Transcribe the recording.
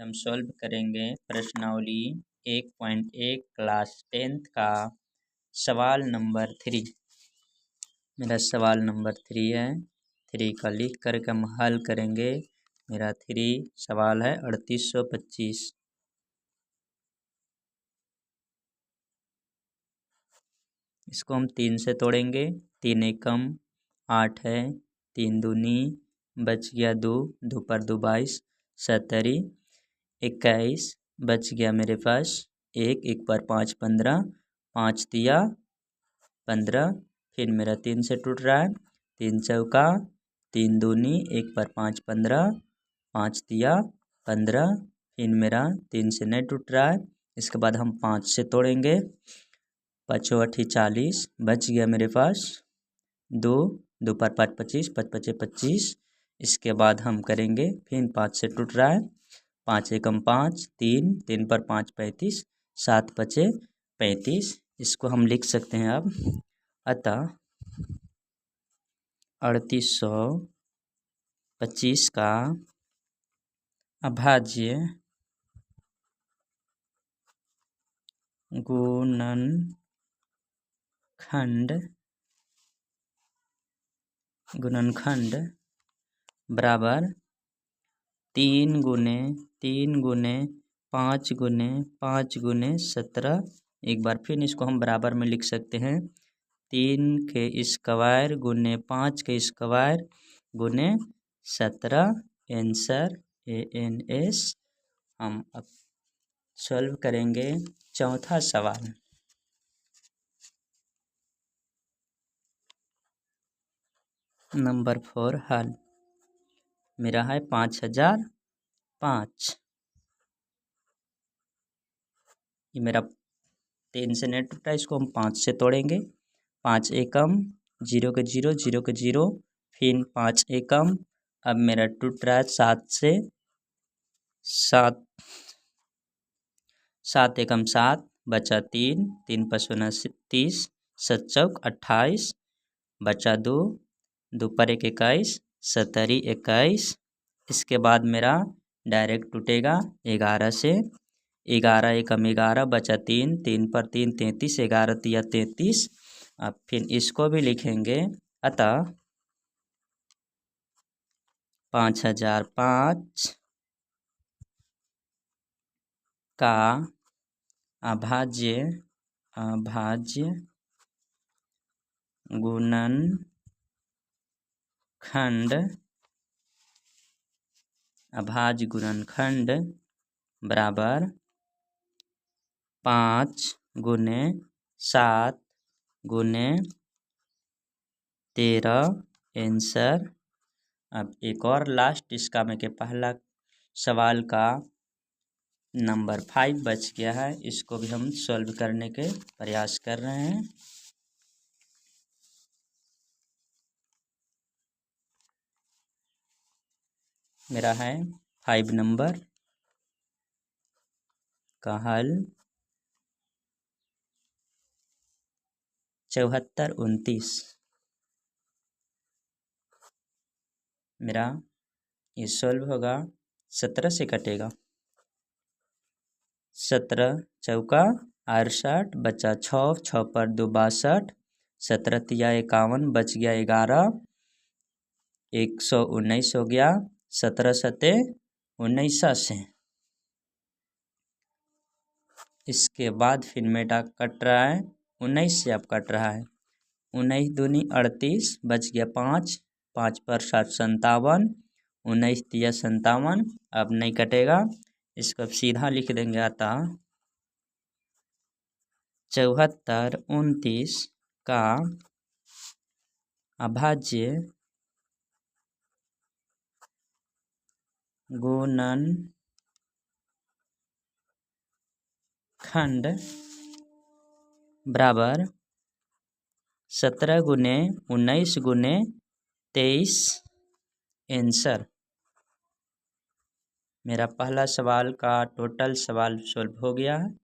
हम सॉल्व करेंगे प्रश्नावली 1.1 क्लास 10th का सवाल नंबर 3। मेरा सवाल नंबर 3 है। 3 का लिख करके हम हल करेंगे। मेरा 3 सवाल है 3825। इसको हम 3 से तोड़ेंगे। 3 एकम 8 है, 3 दूनी बच गया 2, 2 पर 2 22, 70 21 बच गया मेरे पास 1, 1 पर 5 15, 5 दिया 15। फिर मेरा 3 से टूट रहा है, 3 चौका 3 दूनी 1 पर 5 15, 5 दिया 15। फिर मेरा 3 से नहीं टूट रहा है। इसके बाद हम 5 से तोड़ेंगे। 5 8 40 बच गया मेरे पास 2, 2 पर 5 25, 5 5 25। इसके बाद हम करेंगे फिर 5 से टूट रहा है, 5 एकम 5, 3 3 पर 5 35, 7 5 35। इसको हम लिख सकते हैं अब। अतः 3825 का अभाज्य गुणनखंड बराबर 3 गुने 3 गुने 5 गुने 5 गुने 17। एक बार फिर इसको हम बराबर में लिख सकते हैं। 3 के स्क्वायर गुने 5 के स्क्वायर गुने 17। Answer ANS। हम अब सॉल्व करेंगे चौथा सवाल। नंबर 4 हल। मेरा है 5005। ये मेरा 3 से नहीं टूटा, इसको हम 5 से तोड़ेंगे। 5 एकम 0 के 0, 0 के 0, फिर 5 एकम। अब मेरा टूट रहा है 7 से 7, 7 एकम 7 बचा 3, 3 पर 30, 7 चौक 28 बचा 2, 2 पर 1 21, 70 21। इसके बाद मेरा डायरेक्ट टूटेगा 11 से। 11 एकम 11 बचा 3, 3 पर 3 33, 11 तिया 33। अब फिर इसको भी लिखेंगे। अतः 5005 का अभाज्य गुणनखंड बराबर 5 गुने 7 गुने 13। आंसर। अब एक और लास्ट इसका में के पहला सवाल का नंबर 5 बच गया है। इसको भी हम सॉल्व करने के प्रयास कर रहे हैं। मेरा है 5 नंबर का हल 7429। मेरा ये सॉल्व होगा 17 से कटेगा। 17 चौका 68 बचा 6, 6 पर 2 62, 17 तिया 51 बच गया 11, 119 हो गया। 17 सते 19 से। इसके बाद फिर मेरा कट रहा है 19 से। अब कट रहा है 19 दूनी 38 बच गया 5, 5 पर 7 57, 19 तिया 57। अब नहीं कटेगा, इसको अब सीधा लिख देंगे। अतः 7429 का अभाज्य गुणनखंड बराबर 17 गुने 19 गुने 23। आंसर। मेरा पहला सवाल का टोटल सवाल सॉल्व हो गया है।